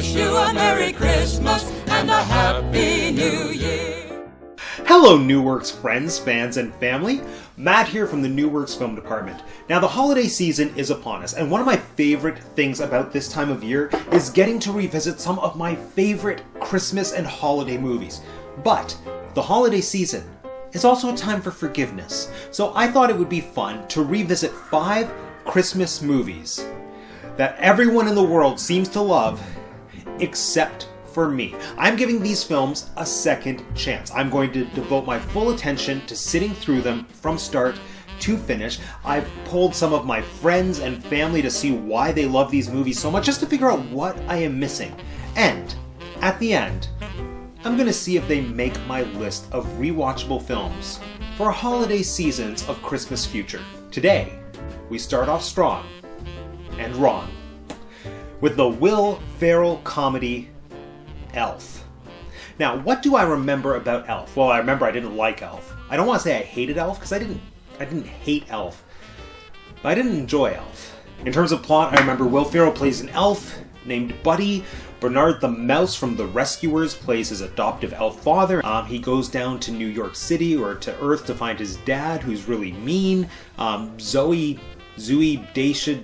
wish you a Merry Christmas and a Happy New Year. Hello NewWerx friends, fans, and family. Matt here from the NewWerx Film Department. Now the holiday season is upon us, and one of my favorite things about this time of year is getting to revisit some of my favorite Christmas and holiday movies. But the holiday season is also a time for forgiveness, so I thought it would be fun to revisit 5 Christmas movies that everyone in the world seems to love, except for me. I'm giving these films a second chance. I'm going to devote my full attention to sitting through them from start to finish. I've polled some of my friends and family to see why they love these movies so much, just to figure out what I am missing. And at the end, I'm going to see if they make my list of rewatchable films for holiday seasons of Christmas future. Today, we start off strong and wrong with the Will Ferrell comedy Elf. Now, what do I remember about Elf? Well, I remember I didn't like Elf. I don't want to say I hated Elf, because I didn't hate Elf, but I didn't enjoy Elf. In terms of plot, I remember Will Ferrell plays an elf named Buddy. Bernard the Mouse from The Rescuers plays his adoptive elf father. He goes down to New York City, or to Earth, to find his dad, who's really mean. Zooey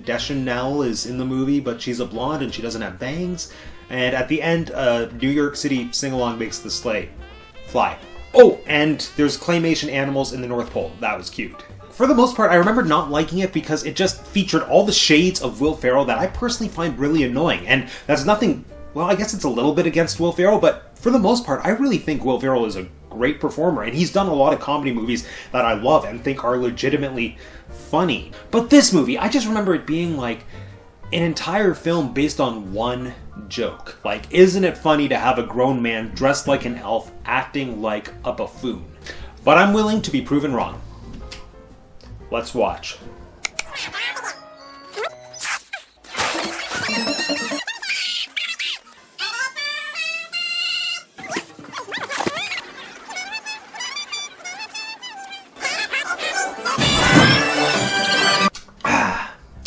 Deschanel is in the movie, but she's a blonde and she doesn't have bangs. And at the end, New York City sing-along makes the sleigh fly. Oh, and there's claymation animals in the North Pole. That was cute. For the most part, I remember not liking it because it just featured all the shades of Will Ferrell that I personally find really annoying. And that's nothing, well, I guess it's a little bit against Will Ferrell, but for the most part, I really think Will Ferrell is a great performer, and he's done a lot of comedy movies that I love and think are legitimately funny. But this movie, I just remember it being like an entire film based on one joke. Like, isn't it funny to have a grown man dressed like an elf acting like a buffoon? But I'm willing to be proven wrong. Let's watch.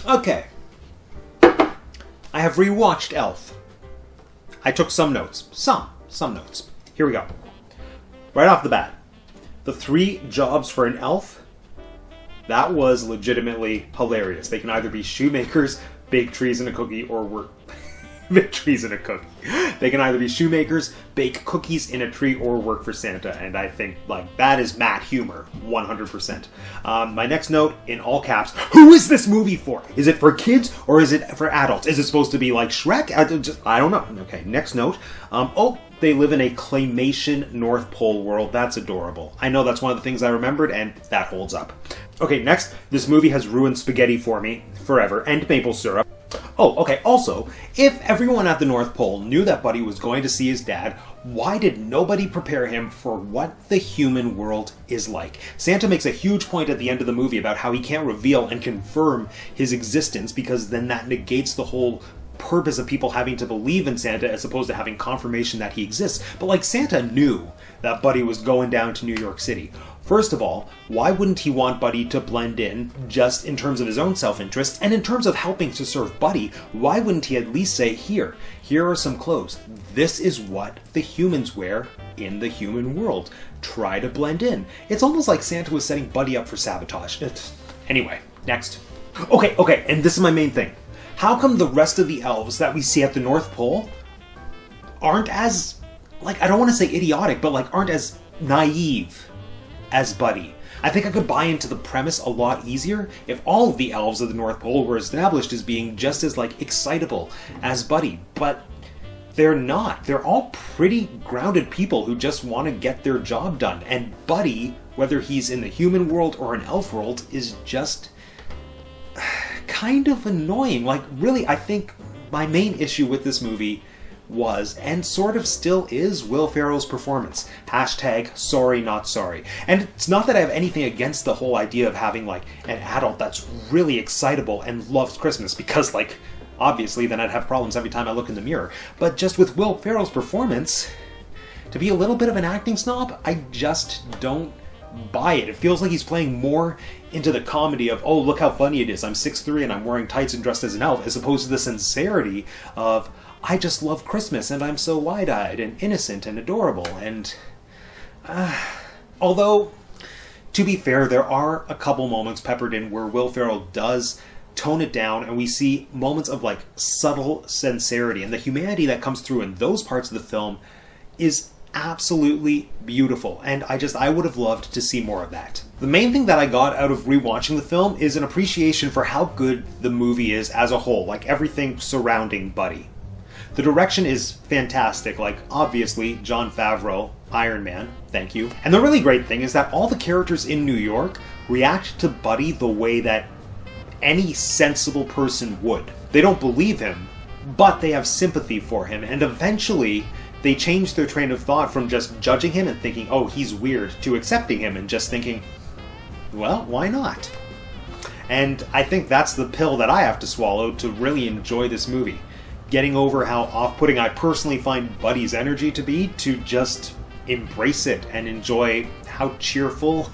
Okay. I have rewatched Elf. I took some notes. Some notes. Here we go. Right off the bat. The 3 jobs for an elf, that was legitimately hilarious. They can either be shoemakers, bake trees in a cookie, or work... bake trees in a cookie. They can either be shoemakers, bake cookies in a tree, or work for Santa. And I think, like, that is Matt humor, 100%. My next note, in all caps, who is this movie for? Is it for kids, or is it for adults? Is it supposed to be like Shrek? I don't know. Okay, next note. They live in a claymation North Pole world. That's adorable. I know that's one of the things I remembered, and that holds up. Okay, next. This movie has ruined spaghetti for me forever, and maple syrup. Oh, okay, also, if everyone at the North Pole knew that Buddy was going to see his dad, why did nobody prepare him for what the human world is like? Santa makes a huge point at the end of the movie about how he can't reveal and confirm his existence, because then that negates the whole purpose of people having to believe in Santa as opposed to having confirmation that he exists. But like, Santa knew that Buddy was going down to New York City. First of all, why wouldn't he want Buddy to blend in just in terms of his own self-interest? And in terms of helping to serve Buddy, why wouldn't he at least say, here are some clothes. This is what the humans wear in the human world. Try to blend in. It's almost like Santa was setting Buddy up for sabotage. Anyway, next. Okay, and this is my main thing. How come the rest of the elves that we see at the North Pole aren't as, like, I don't want to say idiotic, but like aren't as naive as Buddy? I think I could buy into the premise a lot easier if all of the elves of the North Pole were established as being just as, like, excitable as Buddy, but they're not. They're all pretty grounded people who just want to get their job done, and Buddy, whether he's in the human world or an elf world, is just kind of annoying. Like, really, I think my main issue with this movie was, and sort of still is, Will Ferrell's performance. Hashtag sorry not sorry. And it's not that I have anything against the whole idea of having, like, an adult that's really excitable and loves Christmas, because, like, obviously then I'd have problems every time I look in the mirror. But just with Will Ferrell's performance, to be a little bit of an acting snob, I just don't buy it. It feels like he's playing more into the comedy of, oh, look how funny it is. I'm 6'3" and I'm wearing tights and dressed as an elf, as opposed to the sincerity of, I just love Christmas and I'm so wide-eyed and innocent and adorable. And although, to be fair, there are a couple moments peppered in where Will Ferrell does tone it down, and we see moments of like subtle sincerity, and the humanity that comes through in those parts of the film is absolutely beautiful, and I would have loved to see more of that. The main thing that I got out of rewatching the film is an appreciation for how good the movie is as a whole, like everything surrounding Buddy. The direction is fantastic, like obviously Jon Favreau, Iron Man, thank you. And the really great thing is that all the characters in New York react to Buddy the way that any sensible person would. They don't believe him, but they have sympathy for him, and eventually they change their train of thought from just judging him and thinking, oh, he's weird, to accepting him and just thinking, well, why not? And I think that's the pill that I have to swallow to really enjoy this movie. Getting over how off-putting I personally find Buddy's energy to be, to just embrace it and enjoy how cheerful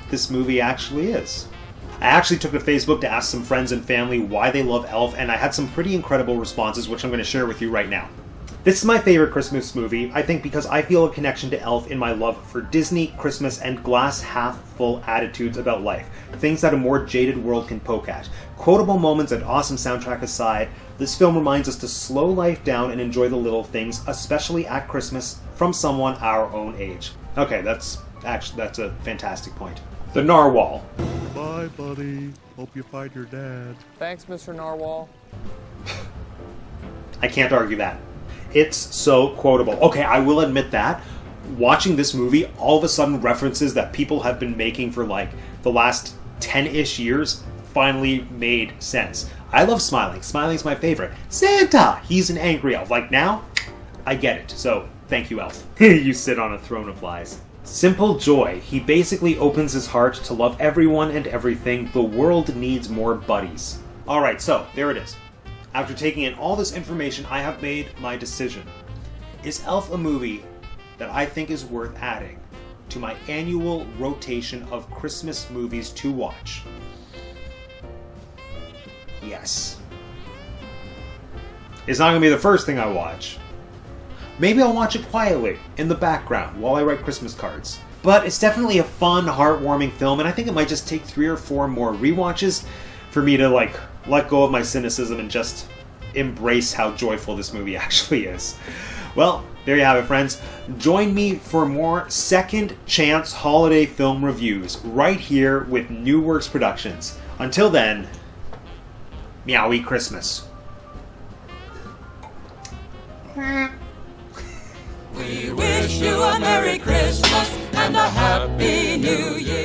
this movie actually is. I actually took to Facebook to ask some friends and family why they love Elf, and I had some pretty incredible responses, which I'm going to share with you right now. This is my favorite Christmas movie, I think, because I feel a connection to Elf in my love for Disney, Christmas, and glass-half-full attitudes about life. Things that a more jaded world can poke at. Quotable moments and awesome soundtrack aside, this film reminds us to slow life down and enjoy the little things, especially at Christmas, from someone our own age. Okay, that's a fantastic point. The Narwhal. Bye, buddy. Hope you find your dad. Thanks, Mr. Narwhal. I can't argue that. It's so quotable. Okay, I will admit that. Watching this movie, all of a sudden references that people have been making for like the last 10-ish years finally made sense. I love Smiling. Smiling's my favorite. Santa! He's an angry elf. Like now, I get it. So, thank you, Elf. You sit on a throne of lies. Simple joy. He basically opens his heart to love everyone and everything. The world needs more buddies. Alright, so, there it is. After taking in all this information, I have made my decision. Is Elf a movie that I think is worth adding to my annual rotation of Christmas movies to watch? Yes. It's not going to be the first thing I watch. Maybe I'll watch it quietly, in the background, while I write Christmas cards. But it's definitely a fun, heartwarming film, and I think it might just take 3 or 4 more rewatches for me to, let go of my cynicism and just embrace how joyful this movie actually is. Well, there you have it, friends. Join me for more second chance holiday film reviews right here with NewWerx Productions. Until then, meowie Christmas. We wish you a Merry Christmas and a Happy New Year.